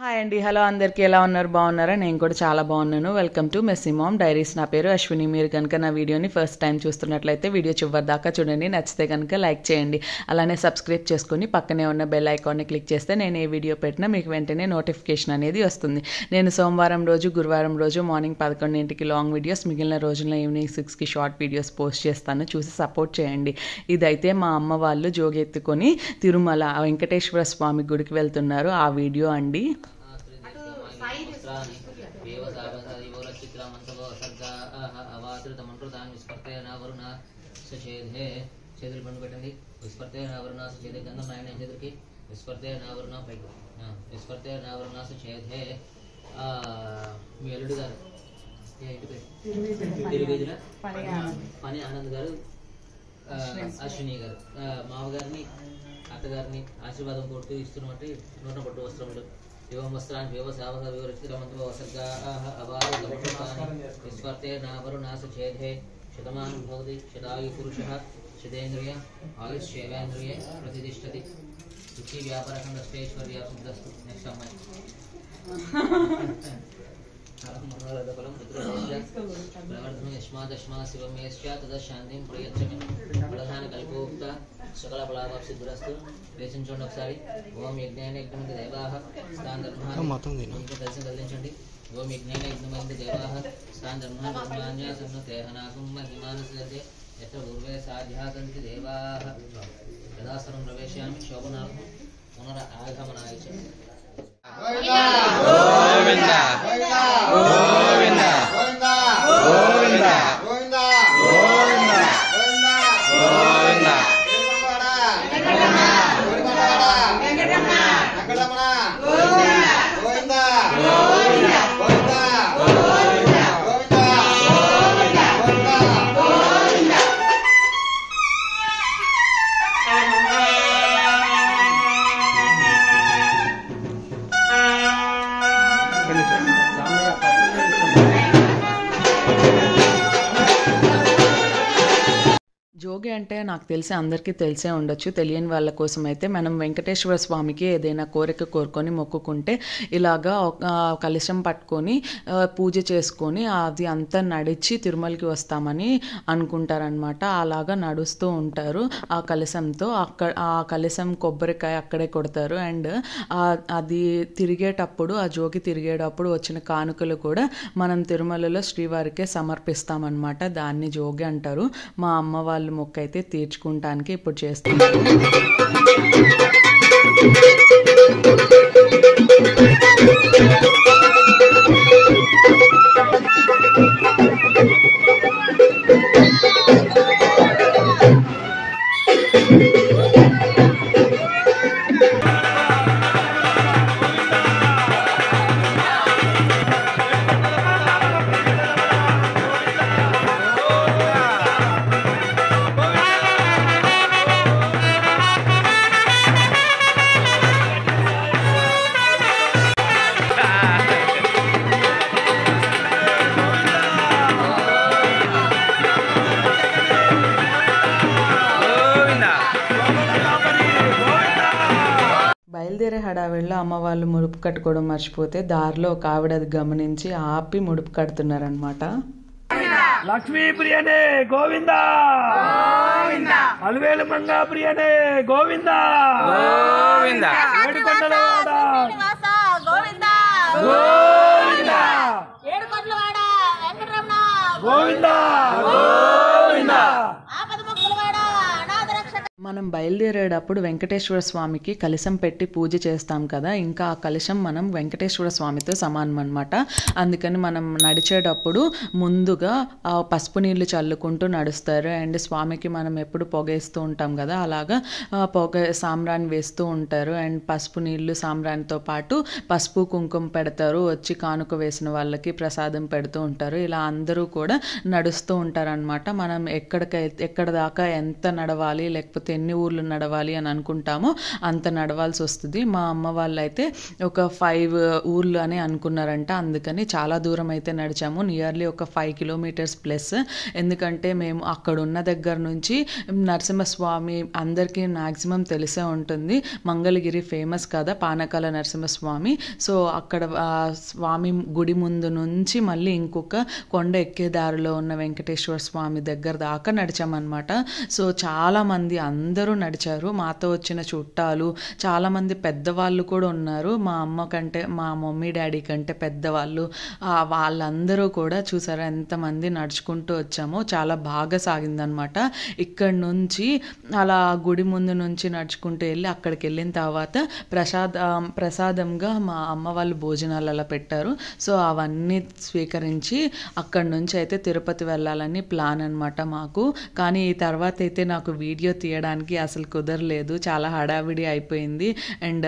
Hi అండి. Hello అందరికీ, ఎలా ఉన్నారు? బాగున్నారా? నేను కూడా చాలా బాగున్నాను. Welcome to Messy Mom Diaries. నా పేరు అశ్విని. మీరు కనుక నా వీడియోని ఫస్ట్ టైం చూస్తున్నట్లయితే వీడియో చివరి దాకా చూడండి. నచ్చితే కనుక లైక్ చేయండి. అలానే సబ్స్క్రైబ్ చేసుకుని పక్కనే ఉన్న బెల్ ఐకాన్ని క్లిక్ చేస్తే నేను ఏ వీడియో పెట్టినా మీకు వెంటనే నోటిఫికేషన్ అనేది వస్తుంది. నేను సోమవారం రోజు, గురువారం రోజు మార్నింగ్ 11ంటికి లాంగ్ వీడియోస్, మిగిలిన రోజుల్లో ఈవినింగ్ 6కి షార్ట్ వీడియోస్ పోస్ట్ చేస్తాను. చూసి సపోర్ట్ చేయండి. ఇదైతే మా అమ్మ వాళ్ళు జోగెత్తుకొని తిరుమల వెంకటేశ్వర స్వామి గుడికి వెళ్తున్నారు. ఆ వీడియో అండి. చేతులు పండు పెట్టండి. విస్పర్తే నావరణాస చేదే గంధం నాయన చేతులకి విస్పర్తే నావరణ పైకి విస్పర్తే నావరణాస చేదే. మీ అల్లుడు గారు తిరువేదుల పని ఆనంద్ గారు, అశ్విని గారు మామగారిని అత్తగారిని ఆశీర్వాదం కొడుతూ ఇస్తున్నట్టు నూనె పట్టు వస్త్రములు యువం వస్త్రాన్ని వ్యవసాయ వివరిచితమంత్ర వసర్గా విస్పర్తే నావరుణాస చేదే శతమానం భవతి శతాయు పురుషः శతేంద్రియ ఆయుష్యేవేంద్రియ ప్రతిష్టతి రుచి వ్యాపారఖండశ్చైశ్వర్య శుద్ధస్తు. నెక్స్ట్ అమ్మాయి ప్రవర్ధనం యస్మాదస్మా శివమేశ్చ తదశాంతిం ప్రయచ్చమి ప్రధాన కల్పోక్త సకల ఫలాభాప్సిద్ధురస్తు. వేచించండి ఒకసారి. ఓం యజ్ఞాన యజ్ఞమంది దేవాః స్థాన దర్శనం కదిలించండి. ఓం యజ్ఞాన యజ్ఞమంది దేవాః స్థాన బ్రహ్మాన్యాసన్నతేహనాకం మహిమానస్యతే యత్ర పూర్వే సాధ్యాతంతి దేవాః యథాసనం ప్రవేశయామి శోభనార్థం పునర ఆగమనాయ చ. గోవింద గోవింద గోవింద గోవింద గోవింద గోవింద గోవింద జోగి అంటే నాకు తెలిసి అందరికీ తెలిసే ఉండొచ్చు. తెలియని వాళ్ళ కోసం అయితే మనం వెంకటేశ్వర స్వామికి ఏదైనా కోరిక కోరుకొని మొక్కుకుంటే ఇలాగా ఒక కలశం పట్టుకొని పూజ చేసుకొని అది అంతా నడిచి తిరుమలకి వస్తామని అనుకుంటారనమాట. అలాగా నడుస్తూ ఉంటారు ఆ కలశంతో. ఆ కలశం కొబ్బరికాయ అక్కడే కొడతారు. అండ్ అది తిరిగేటప్పుడు, ఆ జోగి తిరిగేటప్పుడు వచ్చిన కానుకలు కూడా మనం తిరుమలలో శ్రీవారికే సమర్పిస్తామన్నమాట. దాన్ని జోగి అంటారు. మా అమ్మ వాళ్ళు మొక్క అయితే తీర్చుకుంటానికి ఇప్పుడు చేస్తున్నారు. బయలుదేరే హడావిడిలో అమ్మ వాళ్ళు ముడుపు కట్టుకోవడం మర్చిపోతే దారిలో ఒక ఆవిడ అది గమనించి ఆపి ముడుపు కడుతున్నారనమాట. లక్ష్మీ ప్రియనే గోవింద, అలవేలు మంగా ప్రియనే గోవింద, ఏడుకొండలవాడ గోవింద, ఏడుకొండలవాడ వెంకటరమణ గోవింద, మనం బయలుదేరేటప్పుడు వెంకటేశ్వర స్వామికి కలశం పెట్టి పూజ చేస్తాం కదా, ఇంకా ఆ కలశం మనం వెంకటేశ్వర స్వామితో సమానం అనమాట. అందుకని మనం నడిచేటప్పుడు ముందుగా ఆ పసుపు నీళ్లు చల్లుకుంటూ నడుస్తారు. అండ్ స్వామికి మనం ఎప్పుడు పొగేస్తూ ఉంటాం కదా, అలాగా సాంబ్రాన్ని వేస్తూ ఉంటారు. అండ్ పసుపు నీళ్లు సాంబ్రాన్నితో పాటు పసుపు కుంకుమ పెడతారు. వచ్చి కానుక వేసిన వాళ్ళకి ప్రసాదం పెడుతూ ఉంటారు. ఇలా అందరూ కూడా నడుస్తూ ఉంటారనమాట. మనం ఎక్కడ దాకా ఎంత నడవాలి, లేకపోతే ఎన్ని ఊర్లు నడవాలి అని అనుకుంటామో అంత నడవాల్సి వస్తుంది. మా అమ్మ వాళ్ళైతే ఒక 5 ఊర్లు అని అనుకున్నారంట. అందుకని చాలా దూరం అయితే నడిచాము, నియర్లీ ఒక 5 కిలోమీటర్స్ ప్లస్. ఎందుకంటే మేము అక్కడ ఉన్న దగ్గర నుంచి నరసింహస్వామి అందరికీ మ్యాక్సిమం తెలిసే ఉంటుంది, మంగళగిరి ఫేమస్ కదా పానకాల నరసింహస్వామి. సో అక్కడ స్వామి గుడి ముందు నుంచి మళ్ళీ ఇంకొక కొండ ఎక్కే దారిలో ఉన్న వెంకటేశ్వర స్వామి దగ్గర దాకా నడిచామన్నమాట. సో చాలామంది అందరూ నడిచారు, మాతో వచ్చిన చుట్టాలు చాలామంది పెద్దవాళ్ళు కూడా ఉన్నారు. మా అమ్మ కంటే మా మమ్మీ డాడీ కంటే పెద్దవాళ్ళు వాళ్ళందరూ కూడా చూసారా ఎంతమంది నడుచుకుంటూ వచ్చామో. చాలా బాగా సాగిందనమాట. ఇక్కడి నుంచి అలా గుడి ముందు నుంచి నడుచుకుంటూ వెళ్ళి అక్కడికి వెళ్ళిన తర్వాత ప్రసాదంగా మా అమ్మ వాళ్ళు భోజనాలు అలా పెట్టారు. సో అవన్నీ స్వీకరించి అక్కడి నుంచి అయితే తిరుపతి వెళ్ళాలని ప్లాన్ అనమాట మాకు. కానీ ఈ తర్వాత అయితే నాకు వీడియో తీయడానికి అసలు కుదరలేదు, చాలా హడావిడి అయిపోయింది. అండ్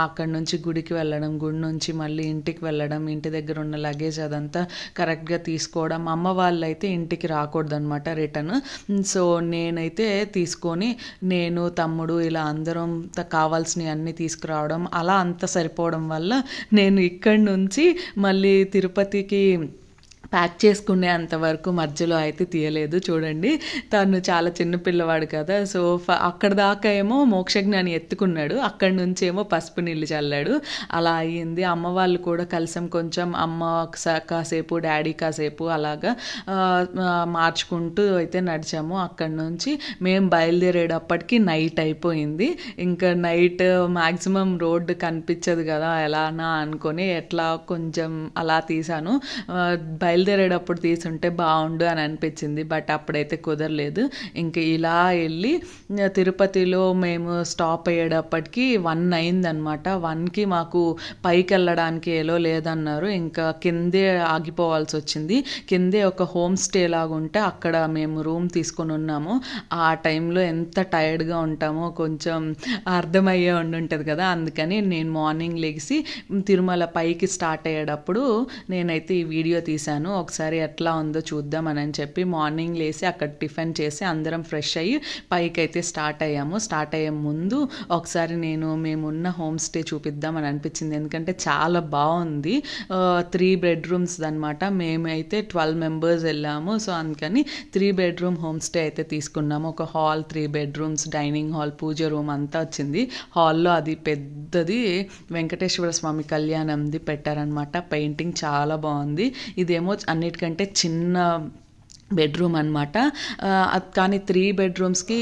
అక్కడి నుంచి గుడికి వెళ్ళడం, గుడి నుంచి మళ్ళీ ఇంటికి వెళ్ళడం, ఇంటి దగ్గర ఉన్న లగేజ్ అదంతా కరెక్ట్గా తీసుకోవడం. అమ్మ వాళ్ళు అయితే ఇంటికి రాకూడదు అనమాట రిటర్న్. సో నేనైతే తీసుకొని నేను తమ్ముడు ఇలా అందరం కావాల్సినవి అన్నీ తీసుకురావడం అలా అంతా సరిపోవడం వల్ల నేను ఇక్కడి నుంచి మళ్ళీ తిరుపతికి ప్యాక్ చేసుకునే అంతవరకు మధ్యలో అయితే తీయలేదు. చూడండి తను చాలా చిన్న పిల్లవాడు కదా, సో అక్కడ దాకా ఏమో మోక్షజ్ఞాని ఎత్తుకున్నాడు, అక్కడి నుంచి ఏమో పసుపు నీళ్ళు చల్లాడు, అలా అయ్యింది. అమ్మ వాళ్ళు కూడా కలిసాం, కొంచెం అమ్మ కాసేపు డాడీ కాసేపు అలాగా మార్చుకుంటూ అయితే నడిచాము. అక్కడి నుంచి మేము బయలుదేరేటప్పటికి నైట్ అయిపోయింది. ఇంకా నైట్ మ్యాక్సిమం రోడ్డు కనిపించదు కదా ఎలానా అనుకొని ఎట్లా కొంచెం అలా తీసాను. బయలుదేరేటప్పుడు తీసుంటే బాగుండు అని అనిపించింది, బట్ అప్పుడైతే కుదరలేదు. ఇంకా ఇలా వెళ్ళి తిరుపతిలో మేము స్టాప్ అయ్యేటప్పటికి 1 అయిందనమాట. 1కి మాకు పైకి వెళ్ళడానికి ఏలో లేదన్నారు, ఇంకా కిందే ఆగిపోవాల్సి వచ్చింది. కిందే ఒక హోమ్ స్టే లాగా ఉంటే అక్కడ మేము రూమ్ తీసుకొని ఉన్నాము. ఆ టైంలో ఎంత టైర్డ్గా ఉంటామో కొంచెం అర్థమయ్యే ఉంటుంది కదా, అందుకని నేను మార్నింగ్ లెగిసి తిరుమల పైకి స్టార్ట్ అయ్యేటప్పుడు నేనైతే ఈ వీడియో తీశాను. ఒకసారి ఎట్లా ఉందో చూద్దామని చెప్పి మార్నింగ్ లేసి అక్కడ టిఫిన్ చేసి అందరం ఫ్రెష్ అయ్యి పైకి అయితే స్టార్ట్ అయ్యాము. స్టార్ట్ అయ్యే ముందు ఒకసారి మేమున్న హోమ్ స్టే చూపిద్దామని అనిపించింది, ఎందుకంటే చాలా బాగుంది. 3 bedrooms అనమాట. మేమైతే 12 members వెళ్ళాము. సో అందుకని 3 bedroom హోమ్ స్టే అయితే తీసుకున్నాము. ఒక హాల్, 3 bedrooms, డైనింగ్ హాల్, పూజ రూమ్ అంతా వచ్చింది. హాల్లో అది పెద్దది వెంకటేశ్వర స్వామి కళ్యాణంది పెట్టారనమాట. పెయింటింగ్ చాలా బాగుంది. ఇదేమో అన్నిటికంటే చిన్న బెడ్రూమ్ అనమాట. కానీ 3 bedroomsకి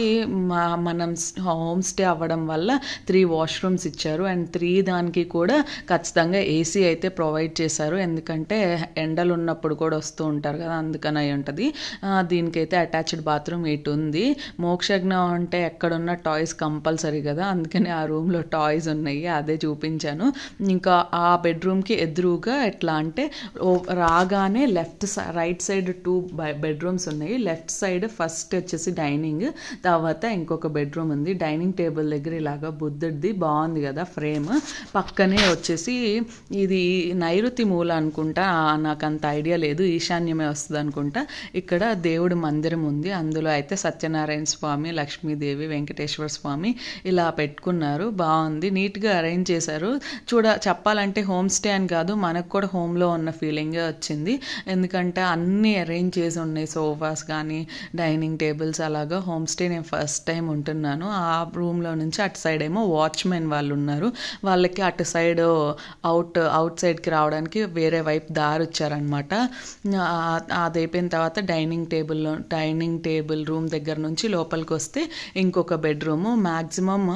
మనం హోమ్ స్టే అవ్వడం వల్ల 3 washrooms ఇచ్చారు. అండ్ 3 దానికి కూడా ఖచ్చితంగా ఏసీ అయితే ప్రొవైడ్ చేశారు, ఎందుకంటే ఎండలు ఉన్నప్పుడు కూడా వస్తూ ఉంటారు కదా, అందుకని అయి ఉంటుంది. దీనికైతే అటాచ్డ్ బాత్రూమ్ ఇటు ఉంది. మోక్షజ్ఞ అంటే ఎక్కడున్న టాయ్స్ కంపల్సరీ కదా, అందుకని ఆ రూమ్లో టాయ్స్ ఉన్నాయి, అదే చూపించాను. ఇంకా ఆ బెడ్రూమ్కి ఎదురుగా ఎట్లా అంటే రాగానే రైట్ సైడ్ 2 bedrooms ఉన్నాయి. లెఫ్ట్ సైడ్ ఫస్ట్ వచ్చేసి డైనింగ్, తర్వాత ఇంకొక బెడ్రూమ్ ఉంది. డైనింగ్ టేబుల్ దగ్గర ఇలాగా బుద్ధుడిది బాగుంది కదా ఫ్రేమ్. పక్కనే వచ్చేసి ఇది నైరుతి మూల అనుకుంటా, నాకు అంత ఐడియా లేదు, ఈశాన్యమే వస్తుంది అనుకుంటా. ఇక్కడ దేవుడి మందిరం ఉంది, అందులో అయితే సత్యనారాయణ స్వామి, లక్ష్మీదేవి, వెంకటేశ్వర స్వామి ఇలా పెట్టుకున్నారు. బాగుంది, నీట్గా అరేంజ్ చేశారు. చెప్పాలంటే హోమ్ స్టే అని కాదు, మనకు కూడా హోమ్లో ఉన్న ఫీలింగే వచ్చింది, ఎందుకంటే అన్నీ అరేంజ్ చేసి ఉన్నాయి. సోఫాస్ కానీ డైనింగ్ టేబుల్స్ అలాగా. హోమ్ స్టే నేను ఫస్ట్ టైం ఉంటున్నాను. ఆ రూమ్లో నుంచి అటు సైడ్ ఏమో వాచ్మెన్ వాళ్ళు ఉన్నారు, వాళ్ళకి అటు సైడ్ అవుట్ సైడ్కి రావడానికి వేరే వైపు దారి వచ్చారనమాట. అది అయిపోయిన తర్వాత డైనింగ్ టేబుల్ రూమ్ దగ్గర నుంచి లోపలికి వస్తే ఇంకొక బెడ్రూము, మ్యాక్సిమమ్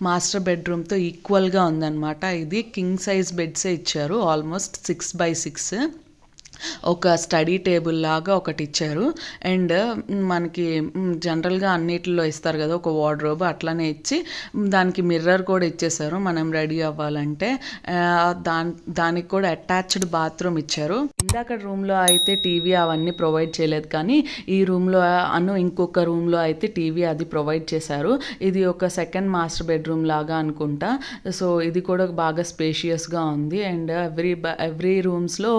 మాస్టర్ బెడ్రూమ్తో ఈక్వల్గా ఉందన్నమాట. ఇది కింగ్ సైజ్ బెడ్సే ఇచ్చారు, ఆల్మోస్ట్ 6x6. ఒక స్టడీ టేబుల్ లాగా ఒకటి ఇచ్చారు. అండ్ మనకి జనరల్గా అన్నిటిలో ఇస్తారు కదా ఒక వార్డ్రోబ్, అట్లనే ఇచ్చి దానికి మిర్రర్ కూడా ఇచ్చేసారు మనం రెడీ అవ్వాలంటే. దానికి కూడా అటాచ్డ్ బాత్రూమ్ ఇచ్చారు. ఇందాక రూమ్లో అయితే టీవీ అవన్నీ ప్రొవైడ్ చేయలేదు, కానీ ఈ రూమ్లో ఇంకొక రూమ్లో అయితే టీవీ అది ప్రొవైడ్ చేశారు. ఇది ఒక సెకండ్ మాస్టర్ బెడ్రూమ్ లాగా అనుకుంటా. సో ఇది కూడా బాగా స్పేషియస్గా ఉంది. అండ్ ఎవ్రీ రూమ్స్లో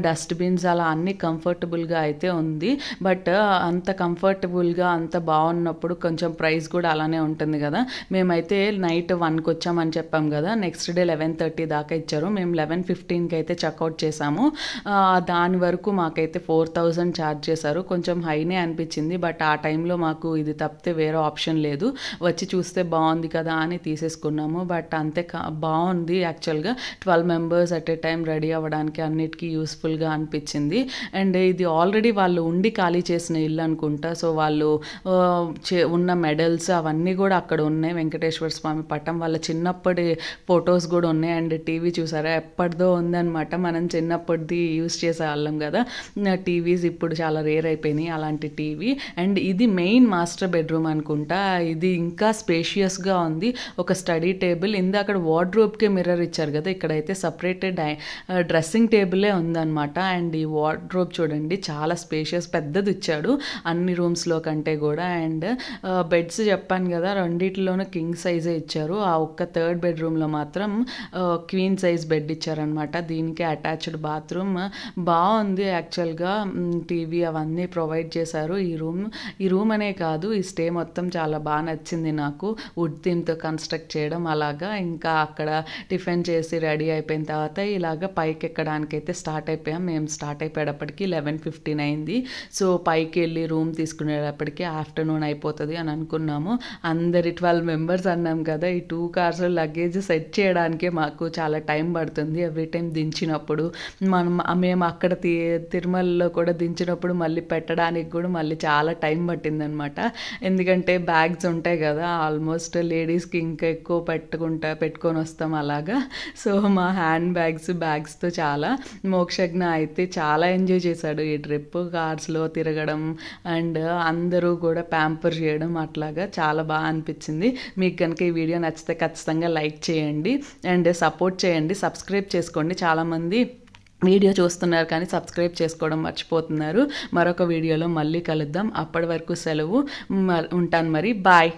డస్ట్బిన్ కేబిన్స్ అలా అన్నీ కంఫర్టబుల్గా అయితే ఉంది. బట్ అంత కంఫర్టబుల్గా అంత బాగున్నప్పుడు కొంచెం ప్రైస్ కూడా అలానే ఉంటుంది కదా. మేమైతే నైట్ 1కి వచ్చామని చెప్పాం కదా, నెక్స్ట్ డే 11:30 దాకా ఇచ్చారు. మేము 11:15కి అయితే చెక్అవుట్ చేసాము. దాని వరకు మాకైతే 4,000 ఛార్జ్ చేశారు. కొంచెం హైనే అనిపించింది, బట్ ఆ టైంలో మాకు ఇది తప్పితే వేరే ఆప్షన్ లేదు. వచ్చి చూస్తే బాగుంది కదా అని తీసేసుకున్నాము. బట్ అంతే బాగుంది యాక్చువల్గా. 12 members at a time ready అవ్వడానికి అన్నిటికీ యూస్ఫుల్గా అనిపించింది. అండ్ ఇది ఆల్రెడీ వాళ్ళు ఉండి ఖాళీ చేసిన ఇల్లు అనుకుంటా. సో వాళ్ళు ఉన్న మెడల్స్ అవన్నీ కూడా అక్కడ ఉన్నాయి. వెంకటేశ్వర స్వామి పటం, వాళ్ళ చిన్నప్పటి ఫొటోస్ కూడా ఉన్నాయి. అండ్ టీవీ చూసారా, ఎప్పటిదో ఉందన్నమాట. మనం చిన్నప్పటిది యూస్ చేసే వాళ్ళం కదా టీవీస్, ఇప్పుడు చాలా రేర్ అయిపోయినాయి అలాంటి టీవీ. అండ్ ఇది మెయిన్ మాస్టర్ బెడ్రూమ్ అనుకుంటా. ఇది ఇంకా స్పేషియస్గా ఉంది. ఒక స్టడీ టేబుల్, అక్కడ వార్డ్రోబ్కే మిర్రర్ ఇచ్చారు కదా, ఇక్కడైతే సపరేటెడ్ డ్రెస్సింగ్ టేబులే ఉందన్నమాట. అండ్ ఈ వార్డ్రోబ్ చూడండి చాలా స్పేషియస్, పెద్దది ఇచ్చాడు అన్ని రూమ్స్లో కంటే కూడా. అండ్ బెడ్స్ చెప్పాను కదా, రెండిట్లోనూ కింగ్ సైజే ఇచ్చారు. ఆ ఒక్క థర్డ్ బెడ్రూమ్లో మాత్రం క్వీన్ సైజ్ బెడ్ ఇచ్చారనమాట. దీనికి అటాచ్డ్ బాత్రూమ్ బాగుంది యాక్చువల్గా. టీవీ అవన్నీ ప్రొవైడ్ చేశారు. ఈ రూమ్ అనే కాదు, ఈ స్టే మొత్తం చాలా బాగా నచ్చింది నాకు. వుడ్ థీమ్తో కన్స్ట్రక్ట్ చేయడం అలాగా. ఇంకా అక్కడ టిఫిన్ చేసి రెడీ అయిపోయిన తర్వాత ఇలాగ పైకి ఎక్కడానికి అయితే స్టార్ట్ అయిపోయాం. మేము స్టార్ట్ అయిపోయేటప్పటికి 11:15 అయింది. సో పైకి వెళ్ళి రూమ్ తీసుకునేటప్పటికి ఆఫ్టర్నూన్ అయిపోతుంది అని అనుకున్నాము. అందరి 12 మెంబర్స్ అన్నాం కదా, ఈ 2 కార్స్ లగేజ్ సెట్ చేయడానికే మాకు చాలా టైం పడుతుంది. ఎవ్రీ టైం దించినప్పుడు మేము అక్కడ తిరుమలలో కూడా దించినప్పుడు మళ్ళీ పెట్టడానికి కూడా మళ్ళీ చాలా టైం పట్టిందనమాట. ఎందుకంటే బ్యాగ్స్ ఉంటాయి కదా, ఆల్మోస్ట్ లేడీస్కి ఇంకా ఎక్కువ పెట్టుకొని వస్తాం అలాగా. సో మా హ్యాండ్ బ్యాగ్స్తో చాలా మోక్షజ్ఞ అయితే చాలా ఎంజాయ్ చేశాడు ఈ ట్రిప్. కార్స్లో తిరగడం అండ్ అందరూ కూడా ప్యాంపర్ చేయడం అట్లాగా చాలా బాగా అనిపించింది. మీకు కనుక ఈ వీడియో నచ్చితే ఖచ్చితంగా లైక్ చేయండి అండ్ సపోర్ట్ చేయండి. సబ్స్క్రైబ్ చేసుకోండి. చాలామంది వీడియో చూస్తున్నారు కానీ సబ్స్క్రైబ్ చేసుకోవడం మర్చిపోతున్నారు. మరొక వీడియోలో మళ్ళీ కలుద్దాం. అప్పటి వరకు సెలవు. ఉంటాను మరి. బాయ్.